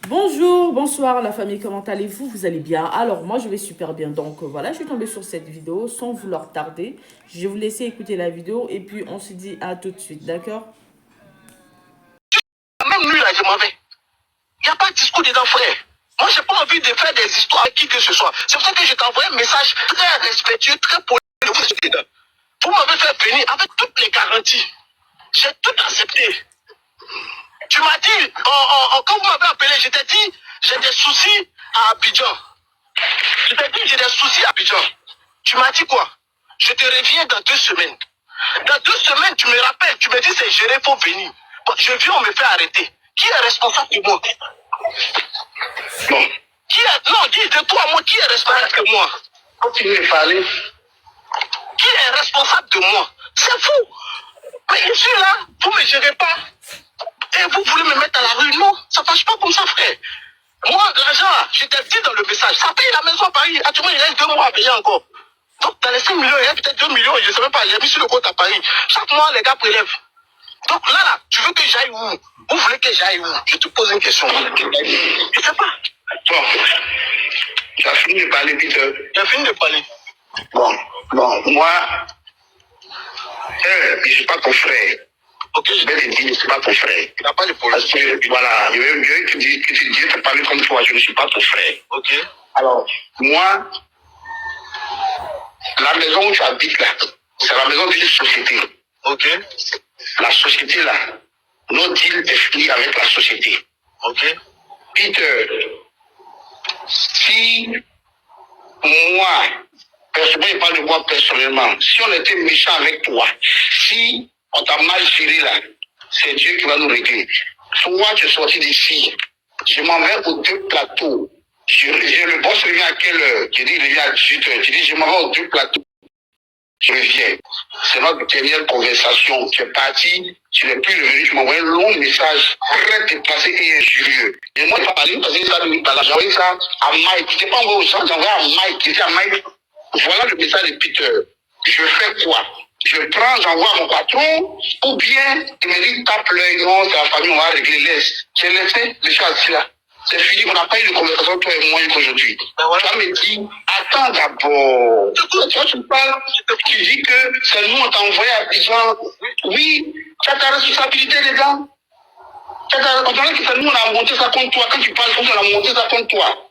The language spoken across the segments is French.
Bonjour, bonsoir la famille, comment allez-vous? Vous allez bien? Alors moi je vais super bien, donc voilà, je suis tombée sur cette vidéo sans vouloir tarder. Je vais vous laisser écouter la vidéo et puis on se dit à tout de suite, d'accord? Même lui là, je m'en vais. Il n'y a pas de discours dedans, frère. Moi, j'ai pas envie de faire des histoires avec qui que ce soit. C'est pour ça que je t'ai envoyé un message très respectueux, très poli. Vous m'avez fait venir avec toutes les garanties. J'ai tout accepté. Tu m'as dit, quand vous m'avez appelé, je t'ai dit, j'ai des soucis à Abidjan. Je t'ai dit, j'ai des soucis à Abidjan. Tu m'as dit quoi? Je te reviens dans 2 semaines. Dans 2 semaines, tu me rappelles, tu me dis, c'est géré, il faut venir. Bon, je viens, on me fait arrêter. Qui est responsable de moi? Non. Non, dis de toi, moi, qui est responsable de moi? Continue de parler. Qui est responsable de moi? C'est vous. Mais je suis là, vous ne me gérez pas. Et vous voulez me mettre à la rue? Non, ça ne passe pas comme ça, frère. Moi, l'argent, je t'ai dit dans le message, ça paye la maison à Paris. Actuellement, il reste 2 mois à payer encore. Donc, dans les 5 millions, il y a peut-être 2 millions, je ne sais même pas, j'ai mis sur le compte à Paris. Chaque mois, les gars prélèvent. Donc là, tu veux que j'aille où? Vous voulez que j'aille où? Je te pose une question. Je ne sais pas. Bon. Tu as fini de parler, Peter. Tu as fini de parler. Bon, moi, je ne suis pas ton frère. Ok, je vais te dire, je ne suis pas ton frère. Tu n'as pas de problème. Parce que, voilà, je vais te parler comme toi, je ne suis pas ton frère. Ok. Alors, moi, la maison où tu habites là, c'est la maison d'une société. Ok. La société là, notre deal est fini avec la société. Ok. Peter, si moi, personnellement, je parle de moi personnellement, si on était méchant avec toi, si on t'a mal géré là, c'est Dieu qui va nous régler. Soit tu es sorti d'ici, je m'en vais aux 2 plateaux. Le boss revient à quelle heure? Je dis, il revient à 18h. Je dis, je m'en vais aux 2 plateaux. Je reviens. C'est notre dernière conversation. Tu es parti, tu n'es plus revenu, tu m'as envoyé un long message très déplacé et injurieux. Et moi, je n'ai pas parlé parce que ça ne pas là. J'ai envoyé ça à Mike. Je n'ai pas envoyé aux gens, j'ai envoyé à Mike. J'ai dit à Mike, voilà le message de Peter. Je fais quoi? Je prends, j'envoie à mon patron, ou bien il me dit, tape l'œil, non, c'est la famille, on va régler, laisse. J'ai laissé les choses assis là. C'est fini, on n'a pas eu de conversation, toi et moi, aujourd'hui. Tu vas me dire, attends d'abord. Toi, tu parles, tu dis que c'est nous, on t'a envoyé à Abidjan. Oui, tu as ta responsabilité dedans. On dirait que c'est nous, on a monté ça contre toi. Quand tu parles, on a monté ça contre toi.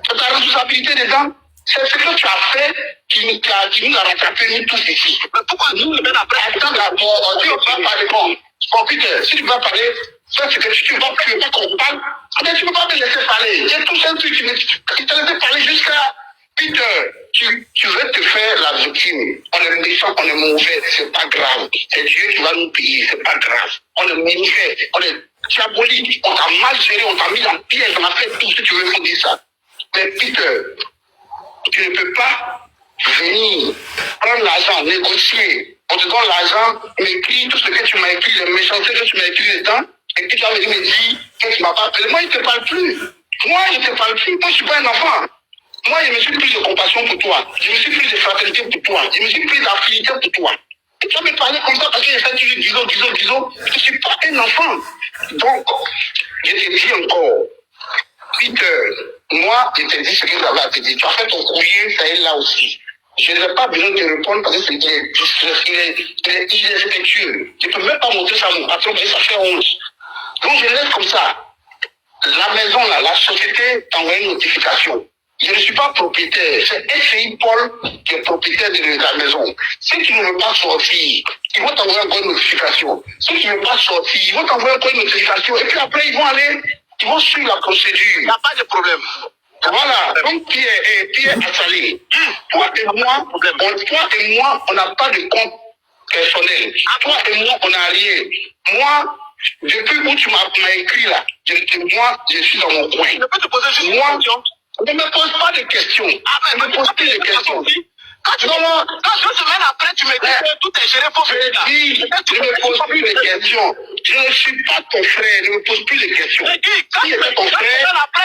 Tu as ta responsabilité dedans. C'est ce que tu as fait qui nous a rattrapés, nous tous ici. Mais pourquoi nous, le après? Attends d'abord, tu ne vas pas parler. Bon, Peter, si tu vas parler, ça c'est que tu ne veux pas qu'on parle. Mais tu ne peux pas me laisser parler. J'ai tout ça, tu te laisses parler jusqu'à Peter. Tu veux te faire la victime. On est méchant, on est mauvais, c'est pas grave. C'est Dieu qui va nous payer, c'est pas grave. On est mauvais, on est diabolique, on t'a mal géré, on t'a mis dans le piège, on a fait tout ce que tu veux nous dire ça. Mais Peter, tu ne peux pas venir prendre l'argent, négocier. On te donne l'argent, m'écris tout ce que tu m'as écrit, les méchancetés que tu m'as écrit dedans, et puis tu vas venir me dire que tu ne m'as pas appelé. Moi, je ne te parle plus. Moi, je ne te parle plus. Moi, je ne suis pas un enfant. Moi, je me suis pris de compassion pour toi. Je me suis pris de fraternité pour toi. Je me suis pris d'affinité pour toi. Et tu vas me parler comme ça parce que je fais toujours disons. Je ne suis pas un enfant. Donc, je te dis encore, Peter, moi, je te dis ce que j'avais à te dire. Tu as fait ton courrier, ça est là aussi. Je n'ai pas besoin de te répondre parce que il est irrespectueux. Je ne peux même pas montrer ça à mon patron parce que ça fait honte. Donc, je laisse comme ça. La maison, là, la société t'envoie une notification. Je ne suis pas propriétaire. C'est FCI Paul qui est propriétaire de la maison. Si tu ne veux pas sortir, ils vont t'envoyer encore une notification. Si tu ne veux pas sortir, ils vont t'envoyer encore une notification. Et puis après, ils vont suivre la procédure. Il n'y a pas de problème. Voilà. Donc, Pierre Assalé, toi et moi, on n'a pas de compte personnel. Toi et moi, on n'a rien. Moi, depuis où tu m'as écrit là, moi, je suis dans mon coin. Je peux te poser juste une question. Ne me pose pas de questions. Ne me pose pas de questions. Non, 2 semaines après, tu me dis que tout est géré pour venir là. je ne me pose plus de questions. Je ne suis pas ton frère, je ne me pose plus de questions. Si était ton frère,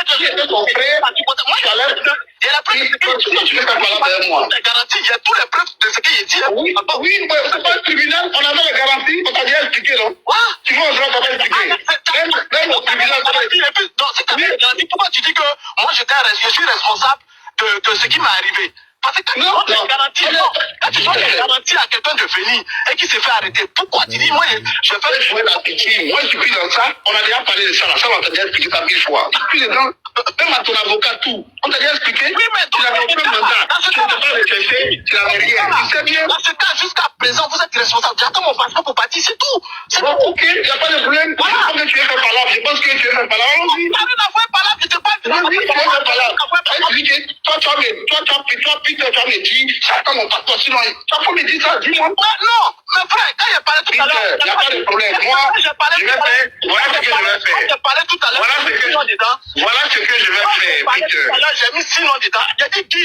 tu allais... Il y a la preuve tu ne fais pas là avec moi. Il y a tous les preuves de ce qu'il dit. Oui, mais c'est pas un tribunal, on avait la garantie, on t'a déjà expliqué, non? Tu vois, on t'a expliqué. Même au tribunal, on t'a expliqué. Donc, c'est ta garantie. Pourquoi tu dis que moi, je suis responsable de ce qui m'est arrivé? Parce que quand tu donnes une garantie à quelqu'un de venir et qui se fait arrêter, pourquoi tu dis, moi, je fais jouer la pitié. Moi, je suis plus dans ça. On a déjà parlé de ça. Ça, on t'a déjà expliqué ça 1000 fois. Je suis plus dedans. Même à ton avocat, tout. On t'a déjà expliqué. Oui, mais tu n'avais aucun mandat. Tu ne t'es pas recherché. Tu n'avais rien. Tu sais bien. Dans ce cas, jusqu'à présent, vous êtes responsable. J'attends mon passeport pour partir, c'est tout. C'est bon, ok. Il n'y a pas de problème. Voilà. Je pense que tu es fait par là. Je pense que tu es fait par là. Allons-y. Je te parle. Oui, tu es fait par là. Toi, Peter, tu as me dit, j'attends mon passeport. Sinon, tu vas me dire ça. Dis-moi. Non, mais frère, quand j'ai parlé tout à l'heure. Il n'y a pas de problème. Moi, je vais faire. Voilà ce que je vais faire. J'ai parlé tout à l'heure. Voilà ce que je vais faire, Peter. J'ai mis 6 noms dedans. J'ai dit qui?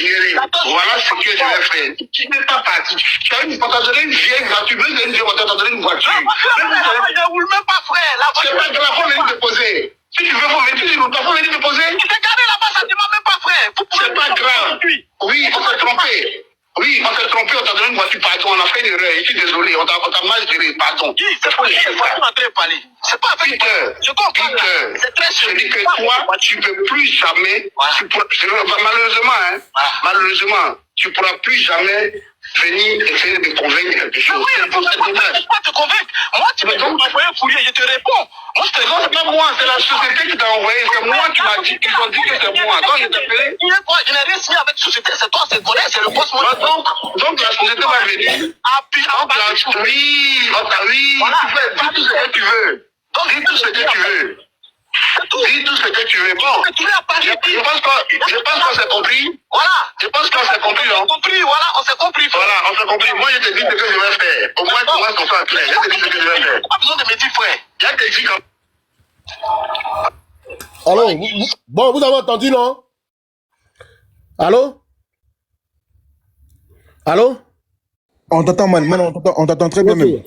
Voilà ce que je vais faire. Tu n'es pas parti. Tu as on t'a donné une vieille voiture. On t'a donné une voiture. Je ne roule même pas, frère. C'est pas grave, faut venir te poser. Si tu veux, faut venir te poser. Tu t'es garé là-bas, ça ne demande même pas, frère. C'est pas grave. Oui, on s'est trompé. Oui, on s'est trompé, on t'a donné une voiture, pardon, on a fait une erreur, je suis désolé, on t'a mal géré, pardon. C'est pas ce que tu es en train de parler. C'est pas avec Peter, je comprends. C'est très sûr. Je dis que toi, tu ne peux plus jamais, malheureusement, tu ne pourras plus jamais venir essayer de me convaincre quelque chose. Oui, pourquoi te convaincre? Moi, tu peux m'envoyer un courrier, je te réponds. Moi, je te non, c'est pas moi, c'est la société qui t'a envoyé. C'est moi qui m'a dit, ils ont dit que c'est moi. Quand je t'ai appelé. Je n'ai rien signé avec la société, c'est toi, c'est collègue, c'est le boss. Donc la société va venir. Oui, tu fais tout ce que tu veux. Dis tout ce que tu veux. Dis tout ce que tu veux. Bon, je pense qu'on s'est compris. Voilà. Je pense qu'on s'est compris, non? On s'est compris. Voilà, on s'est compris. Moi, je te dis ce que je vais faire. Au moins, qu'on soit clair. Je te dis ce que je vais faire. Pas besoin de me dire, frère. Je te dis comme. Allô? Bon, vous avez entendu, non? Allô? Allô? On t'entend, man. On t'entend très bien, même.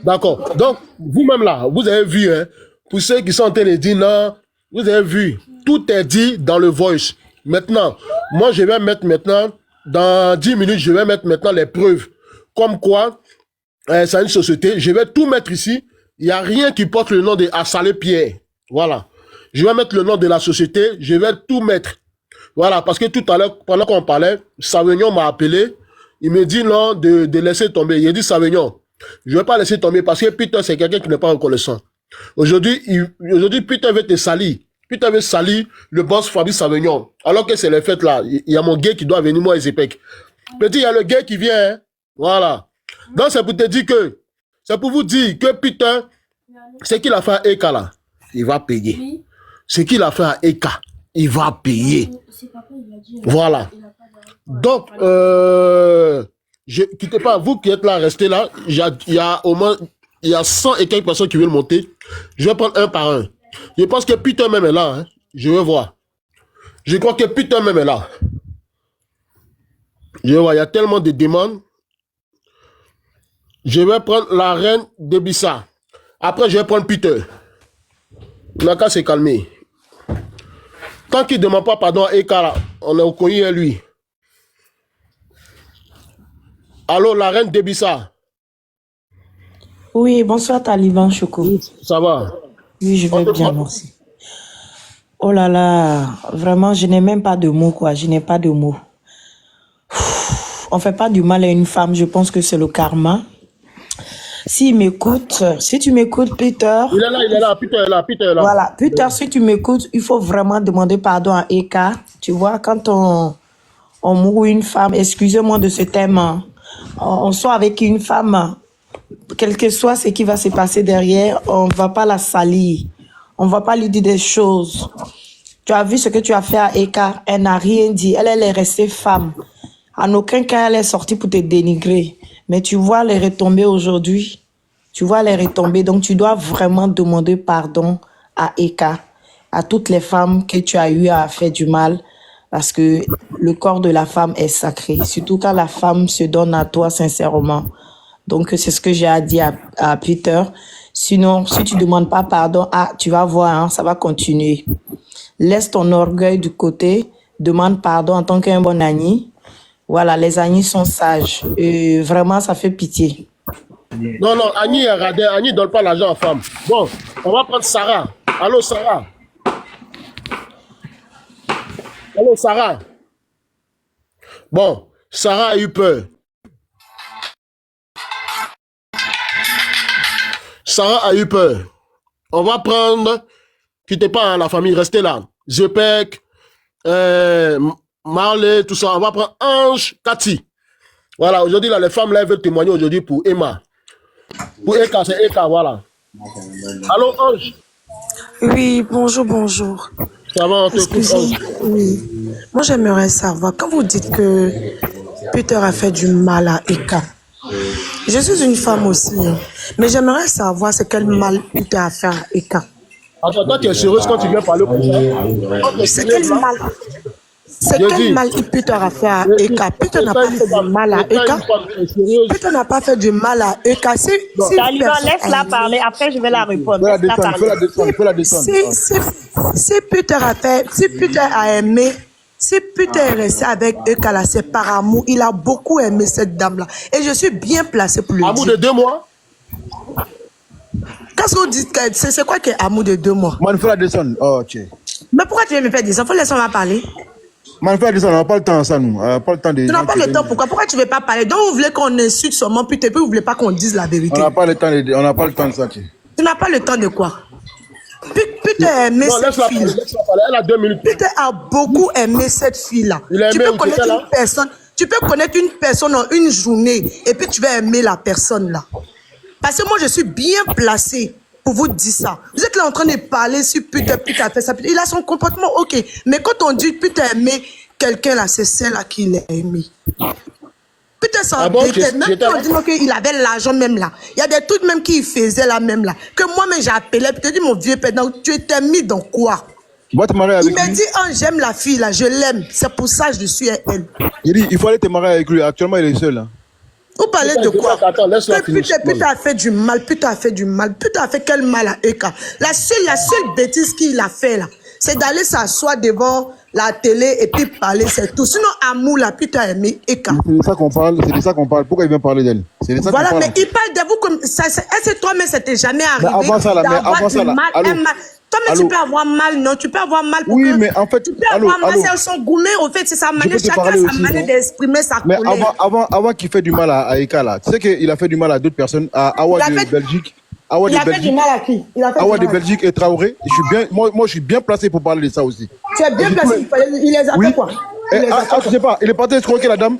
D'accord. Donc, vous-même là, vous avez vu, hein, pour ceux qui sont en train de dire non, vous avez vu, tout est dit dans le voice. Maintenant, moi, je vais mettre maintenant, dans 10 minutes, je vais mettre maintenant les preuves. Comme quoi, c'est une société. Je vais tout mettre ici. Il n'y a rien qui porte le nom de Assalé Pierre. Voilà. Je vais mettre le nom de la société. Je vais tout mettre. Voilà. Parce que tout à l'heure, pendant qu'on parlait, Savignon m'a appelé. Il me dit non de laisser tomber. Il a dit Savignon, je ne vais pas laisser tomber parce que Peter, c'est quelqu'un qui n'est pas reconnaissant. Aujourd'hui, Peter veut te salir. Peter veut salir le boss Fabrice Savignon. Alors que c'est les fêtes là. Il y a mon gars qui doit venir, moi, Ezepek. Petit, il y a le gars qui vient. Hein? Voilà. Donc, c'est pour te dire que, c'est pour vous dire que Peter, ce qu'il a fait à Eka là, il va payer. Oui. Ce qu'il a fait à Eka, il va payer. Voilà. Donc, quittez pas, vous qui êtes là, restez là. Il y a au moins, il y a 100 et quelques personnes qui veulent monter. Je vais prendre un par un. Je pense que Peter même est là. Hein. Je vais voir. Je crois que Peter même est là. Je vais voir, il y a tellement de demandes. Je vais prendre la reine de Bissa. Après, je vais prendre Peter. On n'a qu'à se calmer. Tant qu'il ne demande pas pardon à Eka, on est reconnu à lui. Allô, la reine de Bissa. Oui, bonsoir Taliban Choco. Ça va? Oui, je vais bien, merci. Oh là là, vraiment, je n'ai même pas de mots, quoi. Je n'ai pas de mots. On ne fait pas du mal à une femme, je pense que c'est le karma. S'il m'écoute, si tu m'écoutes, Peter... Il est là, Peter est là. Voilà, Peter, si tu m'écoutes, il faut vraiment demander pardon à Eka. Tu vois, quand on mourut une femme, excusez-moi de ce thème, on soit avec une femme, quel que soit ce qui va se passer derrière, on ne va pas la salir. On ne va pas lui dire des choses. Tu as vu ce que tu as fait à Eka, elle n'a rien dit. Elle est restée femme. En aucun cas, elle est sortie pour te dénigrer. Mais tu vois les retombées aujourd'hui. Tu vois les retombées. Donc, tu dois vraiment demander pardon à Eka, à toutes les femmes que tu as eu à faire du mal. Parce que le corps de la femme est sacré, surtout quand la femme se donne à toi sincèrement. Donc, c'est ce que j'ai à dire à Peter. Sinon, si tu ne demandes pas pardon, tu vas voir, hein, ça va continuer. Laisse ton orgueil de côté, demande pardon en tant qu'un bon ami. Voilà, les amis sont sages. Et vraiment, ça fait pitié. Non, non, Annie est radin. Annie ne donne pas l'argent aux femmes. Bon, on va prendre Sarah. Allô, Sarah. Allô, Sarah. Bon, Sarah a eu peur. Sarah a eu peur. On va prendre, quittez pas hein, la famille, restez là. Zepek, Marley, tout ça. On va prendre Ange, Cathy. Voilà, aujourd'hui, là, les femmes là, elles veulent témoigner aujourd'hui pour Emma. Pour Eka, c'est Eka, voilà. Allô, Ange? Oui, bonjour, bonjour. Ça va, on te Excusez, oui. Moi, j'aimerais savoir, quand vous dites que Peter a fait du mal à Eka, je suis une femme aussi, hein, mais j'aimerais savoir c'est quel mal Peter a fait à Eka. Attends, toi, tu es sérieuse quand tu viens parler pour ça? C'est quel mal? C'est quel mal Peter a fait à Eka? Peter n'a pas fait du mal à Eka. Peter n'a pas fait du mal à Eka. Taliban, laisse-la parler. Après, je vais la répondre. Fais la descendre. Si Peter a aimé, si Peter est resté avec Eka là, c'est par amour. Il a beaucoup aimé cette dame-là. Et je suis bien placée pour le dire. Amour de 2 mois? Qu'est-ce que vous dites? C'est quoi qui est amour de 2 mois? Man, fais la descendre. Oh, tiens. Mais pourquoi tu veux me faire dire ça? Faut laisser moi parler. Man, fais la descendre. On n'a pas le temps, ça, nous. On n'a pas le temps de. Tu n'as pas le temps, pourquoi? Pourquoi tu ne veux pas parler? Donc, vous voulez qu'on insulte seulement Peter, puis vous ne voulez pas qu'on dise la vérité. On n'a pas le temps de. On n'a pas le temps de ça, tiens. Tu n'as pas le temps de quoi? Peter a aimé cette fille. Elle a 2 minutes. Peter a beaucoup aimé cette fille-là. Tu peux connaître une personne. Tu peux connaître une personne en une journée et puis tu vas aimer la personne là. Parce que moi, je suis bien placée pour vous dire ça. Vous êtes là en train de parler sur Peter a fait ça. Il a son comportement, ok. Mais quand on dit Peter a aimé quelqu'un là, c'est celle-là qu'il a aimé. Peter s'en déteste. Même quand on dit qu'il avait l'argent même là. Il y a des trucs même qu'il faisait là même là. Que moi-même j'appelais. Puis tu dis, mon vieux père, tu étais mis dans quoi? Il m'a dit, j'aime la fille là, je l'aime. C'est pour ça que je suis elle. Il dit, il faut aller te marier avec lui. Actuellement, il est seul. Hein. Vous parlez de quoi? Attends, laisse-la finir. Peter a fait du mal. Peter a fait du mal. Peter a fait quel mal à Eka? La seule bêtise qu'il a fait là, c'est d'aller s'asseoir devant la télé et puis parler, c'est tout. Sinon, amour là, Peter a aimé Eka. C'est de ça qu'on parle. C'est de ça qu'on parle. Pourquoi il vient parler d'elle? C'est de ça voilà, qu'on parle. mais il parle de vous comme ça. Est-ce que toi-même, ça t'est jamais arrivé? Mais avant ça, là, Toi, mais tu peux avoir mal, non? Tu peux avoir mal pour oui, mais en fait, tu peux avoir mal, c'est son gourmet, au fait, c'est sa manière, chacun sa manière d'exprimer sa colère. Mais avant qu'il fait du mal à Eka, là, tu sais qu'il a fait du mal à d'autres personnes, à Awa de Belgique. Il a fait du mal à qui? Awa de Belgique et Traoré. Moi, je suis bien placé pour parler de ça aussi. Tu es bien placé, il les a fait quoi? Je sais pas, il est parti escroquer la dame.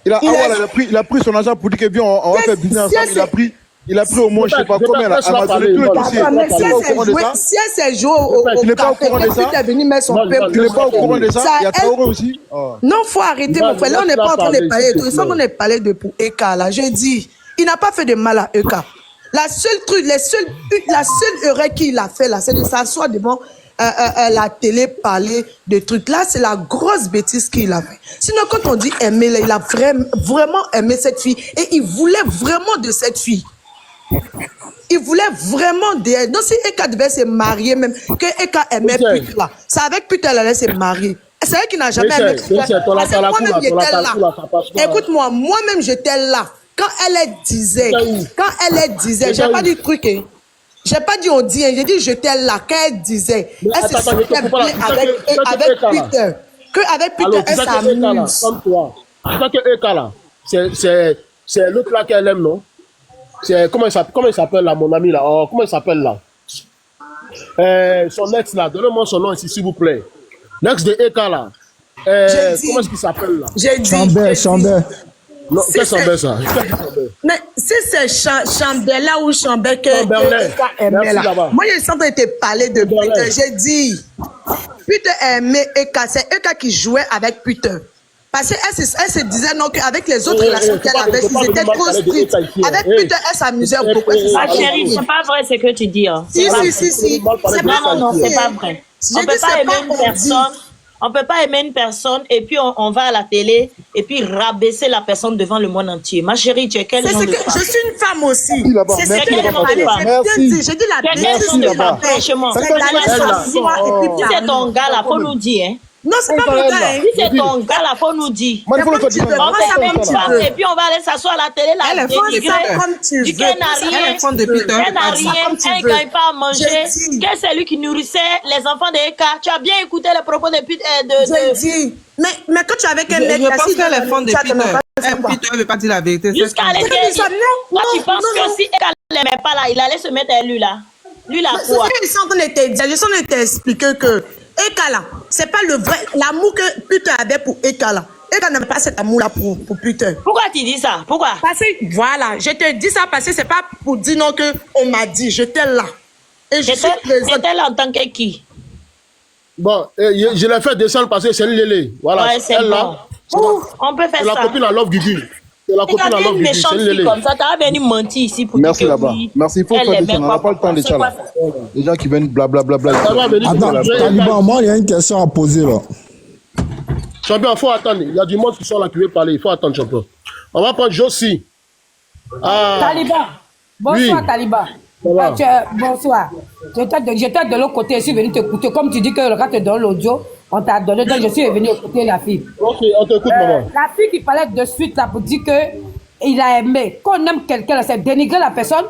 Il a pris son argent pour dire que viens, on va faire business ensemble. Il a pris au moins, je sais pas combien, là, Amazon et tout le dossier. Si elle s'est jouée au café, il est venu mettre son peuple. Tu n'es pas au courant de ça? Il y a Traoré aussi. Non, il faut arrêter, mon frère. Là, on n'est pas en train de parler de tout. Il faut qu'on ait parlé de pour Eka, là. Je dis, il n'a pas fait de mal à Eka. La seule erreur qu'il a fait, là, c'est de s'asseoir devant la télé, parler de trucs. Là, c'est la grosse bêtise qu'il a fait. Sinon, quand on dit aimer, là, il a vraiment aimé cette fille. Et il voulait vraiment de cette fille. Il voulait vraiment d'elle. Donc, si Eka devait se marier, même, que Eka aimait Peter là, c'est avec Peter elle allait se marier. C'est elle qui n'a jamais aimé Peter. Moi-même, j'étais là. Écoute-moi, moi-même, j'étais là. Quand elle disait, j'ai pas dit truc, hein. J'ai pas dit on dit, hein. J'ai dit j'étais là. Quand elle disait, elle se sentait bien avec Peter. Qu'avec Peter, elle s'amuse. Comme toi. Tu sais que Eka là, c'est l'autre là qu'elle aime, non? Comment il s'appelle là, mon ami là? Oh, comment il s'appelle là? Son ex là, donnez-moi son nom ici, s'il vous plaît. L'ex de Eka là. Comment est-ce qu'il s'appelle là? J'ai dit. Chambert. Non, qu'est-ce que c'est ça? Mais si c'est Chambella ou Chambert que Eka aimait là. Moi, je sens que tu parlais de Peter. J'ai dit, Peter aimait Eka. C'est Eka qui jouait avec Peter. Parce qu'elle se disait non qu'avec les autres relations qu'elle avait, ils étaient trop stricts. Avec Peter, elle s'amusait beaucoup. Ah chérie, c'est pas vrai ce que tu dis. Hein. Si. Non, c'est pas vrai. On ne peut pas aimer une personne. On peut pas aimer une personne et puis on va à la télé et puis rabaisser la personne devant le monde entier. Ma chérie, tu es quel genre de femme? Je suis une femme aussi. Merci C'est ce quel que genre de femme? Merci. j'ai dit la Quel bêtise genre de de femme? ma mère. Franchement. C'est d'aller s'asseoir et puis Si c'est ton gars là, faut nous dire, hein. Non, c'est pas mon gars, hein. Si c'est ton gars là, faut nous dire. Moi, il faut le faire C'est comme tu veux. différent. On Moi, ça fait comme une tu femme veux. et puis on va aller s'asseoir à la télé là. Elle est comme tu Du veux. qu'elle n'a rien. Elle de Peter. Elle n'a rien. Elle ne gagne pas à manger. J'ai dit. Que c'est lui qui nourrissait les enfants d'Eka. Tu as bien écouté les propos de Peter. J'ai dit. Mais quand tu es avec un mec, Je pense qu'elle est fond de tu as Peter. même pas Peter ne veut pas dire la vérité. Jusqu'à aller C'est ça, dire. non, Toi, tu non, penses non, que si Eka ne l'aimait pas là, il allait se mettre à lui là. Lui là C'est quoi? ce que je suis en train de te dire. Je suis en train de t'expliquer que Eka là, c'est pas le vrai l'amour que Peter avait pour Eka là. Eka n'a pas cet amour là pour Peter. Pourquoi tu dis ça? Pourquoi? Parce que voilà, je te dis ça parce que c'est pas pour dire non que on m'a dit, j'étais là. Et je suis présente. J'étais là en tant que qui? Bon, je l'ai fait descendre parce que c'est une Lélé. Voilà, Ouais, c'est elle bon. là, On peut c'est faire la ça. copine à Love Guigui. C'est la copine à Regarde Love une Guigui, c'est méchante une fille Lélé. comme ça, t'as venu mentir ici pour Merci dire que là-bas. oui, Merci, il faut elle faire des aimait choses. On n'a pas le temps de C'est ça quoi là. ça? Les gens qui viennent blablabla. Ça va venir. Attends, Taliban, moi, il y a une question à poser là. Champion, il faut attendre. Il y a du monde qui sont là qui veut parler. Il faut attendre, champion. On va prendre Josie. Ah, Taliban. Bonsoir, Oui. Taliban. Ça va. Bonsoir. J'étais de l'autre côté, je suis venu t'écouter. Comme tu dis que le gars te donne l'audio, on t'a donné, donc je suis venu écouter la fille. ok, on t'écoute, maman. La fille qui parlait de suite là pour dire que il a aimé. Qu'on aime quelqu'un, c'est dénigrer la personne.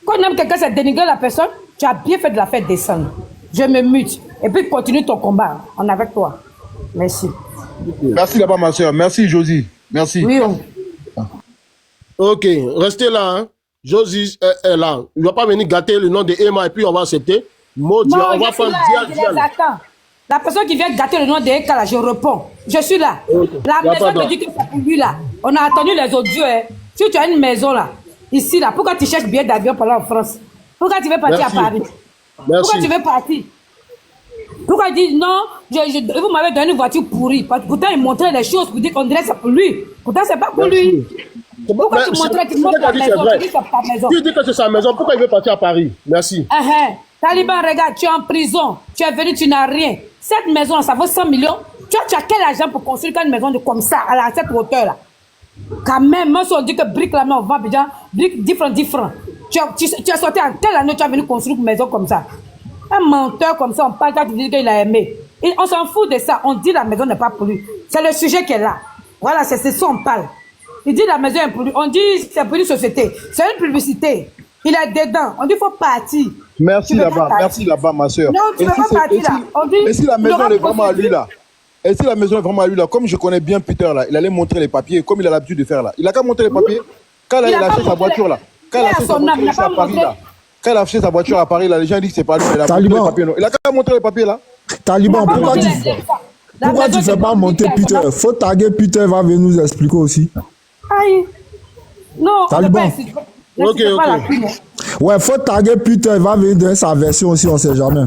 Qu'on aime quelqu'un, c'est dénigrer la personne. Tu as bien fait de la faire descendre. Je me mute. Et puis continue ton combat. On est avec toi. Merci. Merci là-bas, ma soeur. Merci, Josie. Merci. Oui, on. Ok, restez là. Hein. Josie est là. Il ne va pas venir gâter le nom de Emma et puis on va accepter. Maudit, Non, on je va suis prendre là, je Diane. les attends. La personne qui vient gâter le nom de Eka, là, je réponds. Je suis là. Ok. La Y a maison pas me de- dit que c'est pour lui là. On a attendu les audios. Hein. Si tu as une maison là, ici là, pourquoi tu cherches billet d'avion pour aller en France? Pourquoi tu veux partir Merci. à Paris? Merci. Pourquoi tu veux partir? Pourquoi il dit non, vous m'avez donné une voiture pourrie. Pourtant, il montrait les choses pour dire qu'on dirait que c'est pour lui. Pourtant, c'est pas pour lui. Pourquoi tu montrais, tu montres ta maison, tu dis que c'est ta maison. Tu dis que c'est sa maison, pourquoi il veut partir à Paris? Merci. Taliban, regarde, tu es en prison, tu es venu, tu n'as rien. Cette maison, ça vaut 100 millions. Tu as quel argent pour construire une maison de comme ça, à cette hauteur-là? Quand même, même si on dit que briques là, on vend déjà, briques différents. Tu as sorti en quelle année tu as venu construire une maison comme ça? Un menteur comme ça, on parle, tu dis qu'il a aimé. Et on s'en fout de ça, on dit la maison n'est pas pour lui. C'est le sujet qui est là. Voilà, c'est ça on parle. Il dit la maison est pour lui. On dit c'est pour une société. C'est une publicité. Il est dedans. On dit il faut partir. Merci Tu veux là-bas. pas Merci là-bas, ma soeur. Non, tu Et veux si pas c'est- partir et là. si- On dit, Et si la il maison aura elle est vraiment à lui procédure. là? Et si la maison est vraiment à lui là? Comme je connais bien Peter là, il allait montrer les papiers comme il a l'habitude de faire là. Il a qu'à montrer les papiers. Quand Il il a a pas acheté sa montré voiture là. Quand il a Il a acheté sa son âme, voiture il a ici à pas Paris montré. là. Quand il a acheté sa voiture à Paris là, les gens disent que c'est pas lui, mais il a montré Taliban. les papiers. Non. Il a qu'à montrer les papiers là. Taliban, Il a pas pourquoi montré tu les états. La pourquoi maison tu fais de pas monter Peter, Peter? Faut taguer Peter, il va venir nous expliquer aussi. Aïe. Non, on Taliban. peut pas insister. Ok, C'est pas ok. la plume. Ouais, faut taguer Peter, il va venir donner sa version aussi, on sait jamais.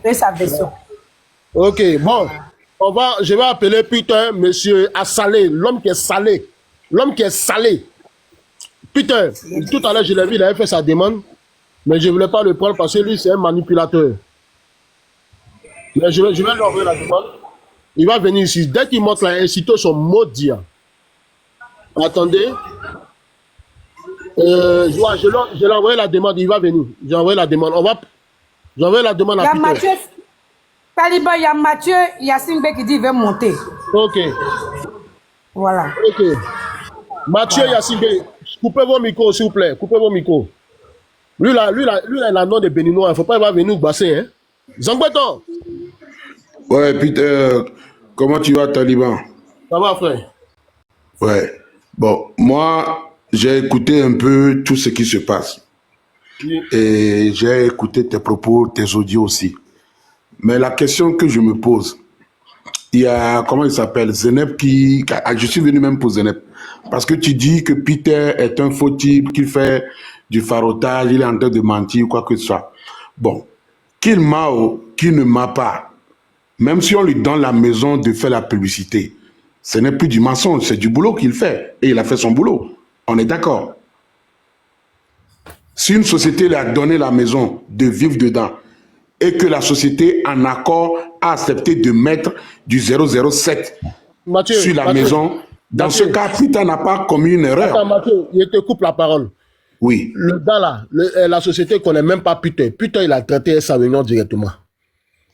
Et sa version. Ok, bon. Je vais appeler Peter, monsieur Assalé, l'homme qui est salé. L'homme qui est salé. Peter, tout à l'heure, je l'ai vu, il avait fait sa demande, mais je ne voulais pas le prendre parce que lui, c'est un manipulateur. Mais je vais lui envoyer la demande. Il va venir ici. Dès qu'il monte là, inciteux sont maudits. Attendez. Je l'ai envoyé la demande, il va venir. J'ai envoyé la demande. J'ai envoyé la demande Il y à a Peter. Mathieu, Taliban, il y a Mathieu Yassine qui dit qu'il veut monter. Ok. Voilà. Ok. Mathieu Yassine, coupez vos micros, s'il vous plaît. Coupez vos micros. Lui, là, il a le nom de Béninois. Il ne faut pas qu'il va venir nous basser. Hein? Zangbeton. Ouais, Peter, comment tu vas, Taliban? Ça va, frère? Ouais. Bon, moi, j'ai écouté un peu tout ce qui se passe. Et j'ai écouté tes propos, tes audios aussi. Mais la question que je me pose, il y a, comment il s'appelle, Zeneb qui... Je suis venu même pour Zeneb. Parce que tu dis que Peter est un faux type, qu'il fait du farotage, il est en train de mentir ou quoi que ce soit. Bon, qu'il m'a ou qu'il ne m'a pas, même si on lui donne la maison de faire la publicité, ce n'est plus du mensonge, c'est du boulot qu'il fait. Et il a fait son boulot. On est d'accord. Si une société lui a donné la maison de vivre dedans, et que la société, en accord, a accepté de mettre du 007 sur la maison. Dans ce cas, Peter n'a pas commis une erreur. Attends, Mathieu, je te coupe la parole. Oui. Le gars là, la société ne connaît même pas Peter. Peter, il a traité sa réunion directement.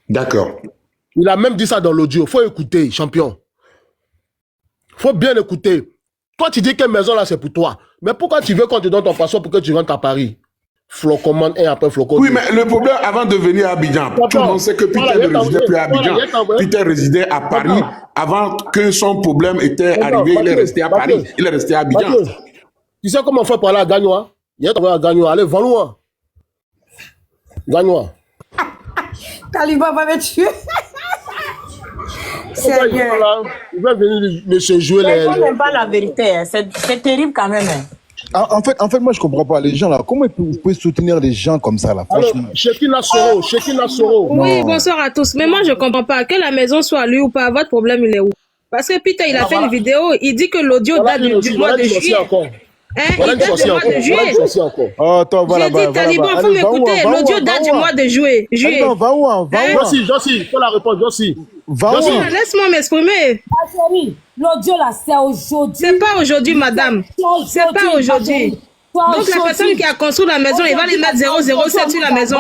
D'accord. Il a même dit ça dans l'audio. Il faut écouter, champion. Il faut bien écouter. Toi, tu dis que maison là, c'est pour toi. Mais pourquoi tu veux qu'on te donne ton passeport pour que tu rentres à Paris? Flocomande 1 après Flocomande 2. Oui, mais le problème, avant de venir à Abidjan, tout le monde sait que Peter ne résidait plus à Abidjan. Peter résidait à Paris. Avant que son problème était arrivé, il est resté à Paris. Il est resté à Abidjan. Tu sais comment on fait pour aller à Gagnoa? Il y a à Gagnoa. Allez, va loin. Gagnoa. Taliban va me tuer. C'est bien. Il va venir de se jouer les gens n'aiment pas la vérité. Hein. C'est terrible quand même. Hein. En fait, moi, je comprends pas. Les gens, là, comment vous pouvez soutenir des gens comme ça, là, franchement? Chekina Soro. Oui, bonsoir à tous. Mais moi, je comprends pas. Que la maison soit à lui ou pas, votre problème, il est où? Parce que Peter, il a fait une vidéo, il dit que l'audio date du mois de juillet. Hein, il date du mois de juillet. Oh, attends, voilà. J'ai dit, Taliban, il faut m'écouter. L'audio date du mois de juillet. Va où? Jossi, il faut la réponse, Jossi. Laisse-moi m'exprimer. L'audio là, c'est aujourd'hui. C'est pas aujourd'hui, madame. C'est pas aujourd'hui. Donc la personne qui a construit la maison, il va lui mettre 007 sur la maison.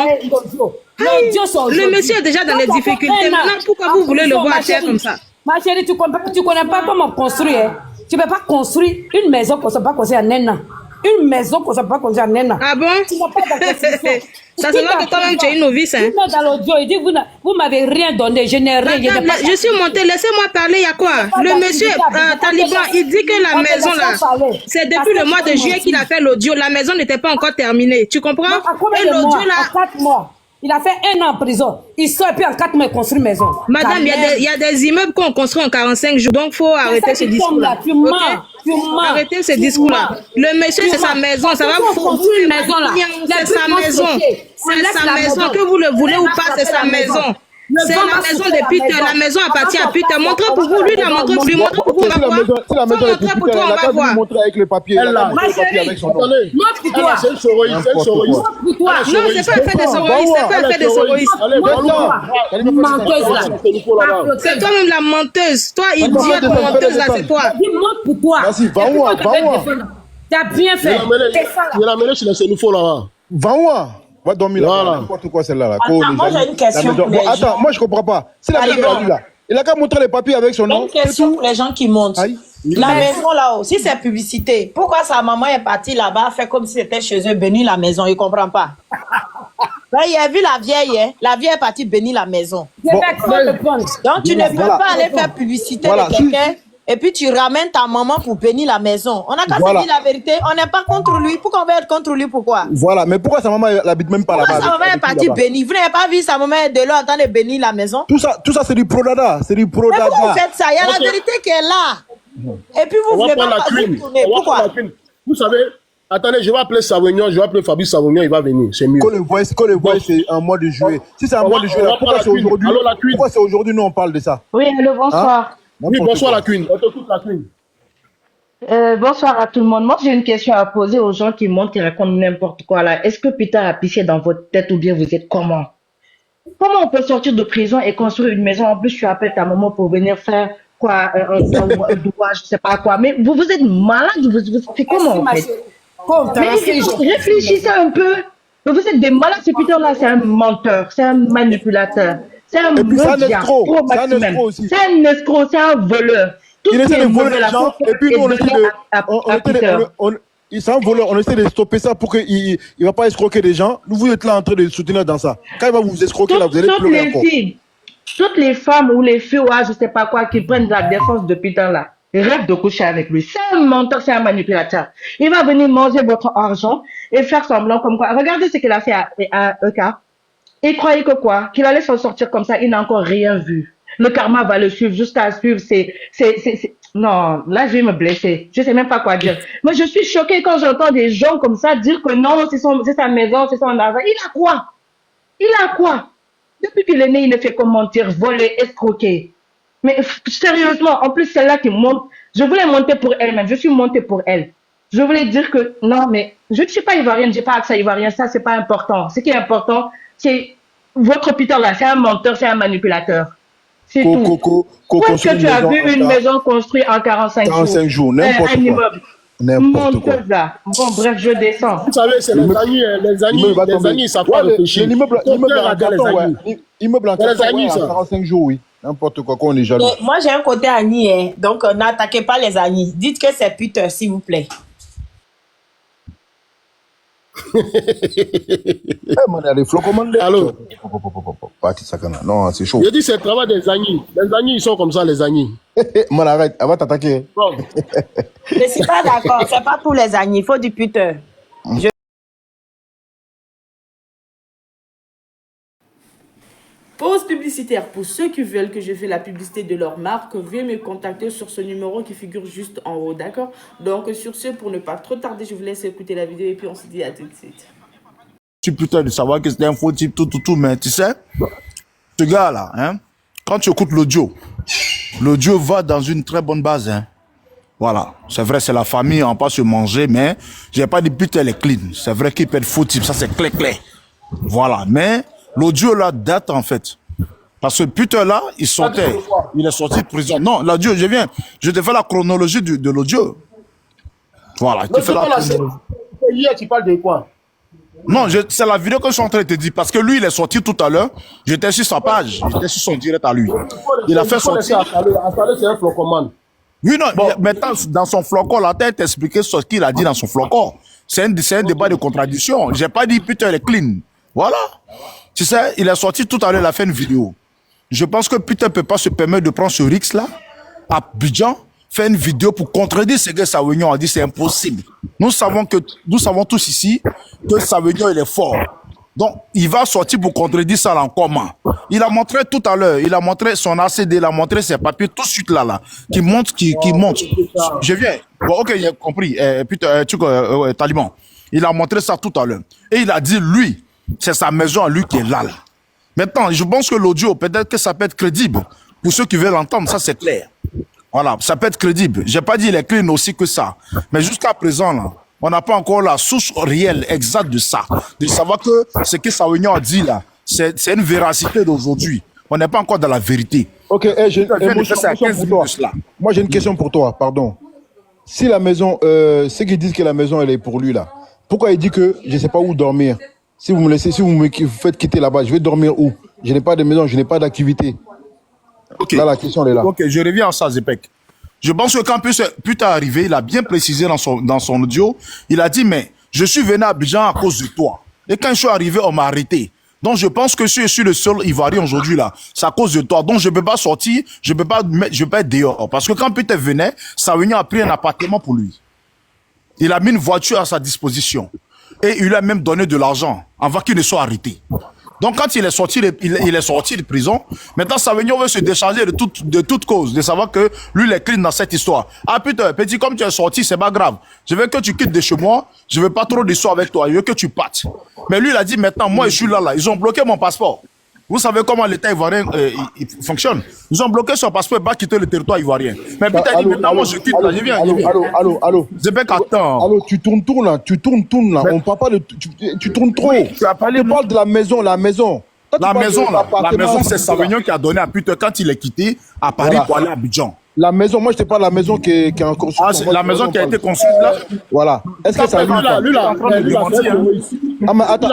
Le monsieur est déjà dans les difficultés. Maintenant, pourquoi vous voulez le voir à terre comme ça? Ma chérie, tu connais pas comment construire. Tu ne peux pas construire une maison qu'on ne peut pas construire en un an. Une maison qu'on ne peut pas construire en un an. Ah bon? Tu n'as pas d'acquisition. Ça se voit que toi-même tu es une novice. Hein? Dans l'audio, il dit vous m'avez rien donné, je n'ai rien. Je suis montée, laissez-moi parler, il y a quoi? Le monsieur Taliban, il dit que la maison là, c'est depuis le mois de juillet qu'il a fait l'audio. La maison n'était pas encore terminée. Tu comprends? Et l'audio là, 4 mois. Il a fait 1 an en prison. Il sort et puis en 4 mois, il construit une maison. Madame, il y a des immeubles qu'on construit en 45 jours. Donc, il faut arrêter ce discours-là. Tu mens. Arrêtez ce discours-là. Le monsieur, c'est sa maison. Ça va vous construire une maison là. C'est sa maison. C'est sa maison. Que vous le voulez ou pas, c'est sa maison. C'est la maison de Peter. La maison appartient à Peter. Montrez pour vous. Lui, il a montré pour lui. Montrez pour vous. On va voir. Si la maison est pour Peter, elle a qu'à vous montrer avec le papier. Elle a montré le papier avec son nom. Montre pour toi. C'est une soroïste. Non, c'est pas un fait de soroïste. C'est pas un fait de soroïste. C'est toi-même la menteuse. Toi, idiote menteuse, là, c'est toi. Montre pour toi. Vas-y, va où? Tu as bien fait. Il a mené chez les Sénoufos là-bas. Va où? Va dormir là. N'importe quoi celle-là. Moi, j'ai une question pour les gens. Attends, moi, je comprends pas. Si la maison est là, il a qu'à montrer les papiers avec son nom. Une question pour les gens qui montent. La maison là-haut, si c'est publicité, pourquoi sa maman est partie là-bas, fait comme si c'était chez eux, bénir la maison? Il ne comprend pas. Ben, il a vu la vieille, hein? La vieille est partie bénir la maison. Donc, tu ne peux pas aller faire publicité de quelqu'un. Et puis tu ramènes ta maman pour bénir la maison. On n'a qu'à se dire la vérité. On n'est pas contre lui. Pourquoi on va être contre lui? Pourquoi? Voilà, mais pourquoi sa maman n'habite même pas là-bas? Pourquoi sa maman est partie bénir? Vous n'avez pas vu sa maman de là en train de bénir la maison? Tout ça c'est du pro-dada. C'est du pro-dada. Mais pourquoi vous faites ça? Il y a la vérité qui est là. Et puis vous voulez pas vous tourner. Pourquoi? Vous savez, attendez, je vais appeler Savignon, je vais appeler Fabrice Savignon, il va venir. C'est mieux. Quand le voice, c'est un mois de juillet. Si c'est un mois de juillet, pourquoi c'est aujourd'hui? Pourquoi c'est aujourd'hui nous on parle de ça? Oui, allô, bonsoir. Oui, bonsoir la Queen. On t'écoute la Queen. Bonsoir à tout le monde. Moi, j'ai une question à poser aux gens qui montent et racontent n'importe quoi là. Est-ce que Peter a pissé dans votre tête ou bien vous êtes comment? Comment on peut sortir de prison et construire une maison? En plus, tu appelles ta maman pour venir faire quoi, un doigt, je sais pas quoi. Mais vous êtes malade, c'est comment en fait? Mais réfléchissez un peu. Vous êtes des malades, ce Peter là, c'est un menteur, c'est un manipulateur, c'est un mendiant, c'est un escroc, c'est un voleur. Il essaie de voler les gens, et puis nous, c'est un voleur, on essaie de stopper ça pour qu'il ne va pas escroquer les gens. Vous êtes là en train de soutenir dans ça. Quand il va vous escroquer, là, vous allez pleurer encore. Toutes les femmes ou les filles, je ne sais pas quoi, qui prennent la défense de Peter là, rêvent de coucher avec lui. C'est un menteur, c'est un manipulateur. Il va venir manger votre argent et faire semblant comme quoi. Regardez ce qu'il a fait à EK. Il croyait que quoi? Qu'il allait s'en sortir comme ça, il n'a encore rien vu. Le karma va le suivre jusqu'à suivre Non, là, je vais me blesser. Je sais même pas quoi dire. Moi, je suis choquée quand j'entends des gens comme ça dire que non, c'est sa maison, c'est son argent. Il a quoi? Il a quoi? Depuis qu'il est né, il ne fait que mentir, voler, escroquer. Mais sérieusement, en plus, celle-là qui monte, je voulais monter pour elle-même. Je suis montée pour elle. Je voulais dire que non, mais je ne suis pas ivoirienne, j'ai pas accès à ivoirien. Ça, c'est pas important. Ce qui est important, c'est votre Peter là, c'est un menteur, c'est un manipulateur. C'est tout. Où est-ce construit que tu as vu une maison construite en 45 jours? N'importe Un quoi. immeuble. N'importe quoi. Là. Bon, bref, je descends. Vous savez, c'est les amis, ils savent pas réfléchir. L'immeuble en carton, ouais. Immeuble en carton, ouais, en 45 jours, oui. N'importe quoi, on est jaloux. Moi, j'ai un côté Annie, hein. Donc n'attaquez pas les Annie. Dites que c'est Peter, s'il vous plaît. Les flocons, allô? Non, c'est chaud. Je dis c'est le travail des amis. Les amis, ils sont comme ça, les amis. Mon arrête, elle va t'attaquer. Je ne suis pas d'accord, c'est pas tous les Annie, il faut du Peter. Pause publicitaire. Pour ceux qui veulent que je fasse la publicité de leur marque, veuillez me contacter sur ce numéro qui figure juste en haut, d'accord? Donc sur ce, pour ne pas trop tarder, je vous laisse écouter la vidéo et puis on se dit à tout de suite. Tu putain de savoir que c'était un faux type, tout, mais tu sais, ce gars-là, hein, quand tu écoutes l'audio va dans une très bonne base, hein. Voilà, c'est vrai, c'est la famille, on va pas se manger, mais j'ai pas dit putain, elle est clean. C'est vrai qu'il peut être faux type, ça c'est clair. Voilà, mais l'audio là date en fait. Parce que putain là, il est sorti de prison. Non, l'audio, je te fais la chronologie de l'audio. Voilà, tu fais la chronologie. Hier, tu parles de quoi? Non, c'est la vidéo que je suis en train de te dire. Parce que lui, il est sorti tout à l'heure. J'étais sur sa page. J'étais sur son direct à lui. Il a fait sortir. Installer, c'est un flocon. Oui, non, bon. Maintenant, dans son flocon, la tête expliqué ce qu'il a dit dans son flocon. C'est un débat de contradiction. J'ai pas dit putain, elle est clean. Voilà. Tu sais, il est sorti tout à l'heure, il a fait une vidéo. Je pense que putain ne peut pas se permettre de prendre ce risque-là. À Abidjan, faire une vidéo pour contredire ce que Savignon a dit, c'est impossible. Nous savons tous ici que Savignon, il est fort. Donc, il va sortir pour contredire ça là en comment. Il a montré tout à l'heure, il a montré son ACD, il a montré ses papiers tout de suite là, qui montre. Je viens. Bon, ok, j'ai compris. Putain, Taliban. Il a montré ça tout à l'heure. Et il a dit, lui, c'est sa maison à lui qui est là. Maintenant, je pense que l'audio, peut-être que ça peut être crédible. Pour ceux qui veulent l'entendre, ça c'est clair. Voilà, ça peut être crédible. J'ai pas dit il est clean aussi que ça. Mais jusqu'à présent, là, on n'a pas encore la source réelle, exacte de ça. De savoir que ce que Savignon a dit là, c'est une véracité d'aujourd'hui. On n'est pas encore dans la vérité. Ok, moi j'ai une question pour toi, pardon. Si la maison, ceux qui disent que la maison elle est pour lui là, pourquoi il dit que je ne sais pas où dormir? Si vous me laissez, si vous me faites quitter là-bas, je vais dormir où? Je n'ai pas de maison, je n'ai pas d'activité. Okay. Là, la question elle est là. Ok, je reviens à ça, Zepek. Je pense que quand Putain est arrivé, il a bien précisé dans son audio, il a dit, mais je suis venu à Abidjan à cause de toi. Et quand je suis arrivé, on m'a arrêté. Donc je pense que si je suis le seul Ivoirien aujourd'hui là, c'est à cause de toi. Donc je ne peux pas sortir, je ne peux pas être dehors. Parce que quand Putain venait, Savignon a pris un appartement pour lui. Il a mis une voiture à sa disposition. Et il lui a même donné de l'argent avant qu'il ne soit arrêté. Donc quand il est sorti de prison, maintenant Savignon veut se décharger de toute cause, de savoir que lui il est clean dans cette histoire. Ah putain, petit, comme tu es sorti, c'est pas grave. Je veux que tu quittes de chez moi, je veux pas trop d'histoire avec toi, je veux que tu partes. Mais lui il a dit maintenant, moi je suis là, ils ont bloqué mon passeport. Vous savez comment l'État ivoirien il fonctionne. Ils ont bloqué son passeport et pas quitter le territoire ivoirien. Mais putain, il dit maintenant moi je quitte là, je viens. Allô. Zebek, attends. Allô, tu tournes là. Mais... On parle pas de... Tu tournes trop. Oui, tu as parlé... On parle de la maison. La maison, c'est Savignon qui a donné à Putain quand il est quitté à Paris pour aller à Abidjan. La maison, moi je te parle de la maison qui est en construction. Ah, c'est la maison qui a été construite là. Voilà. Est-ce que ça lui là, ah mais attends.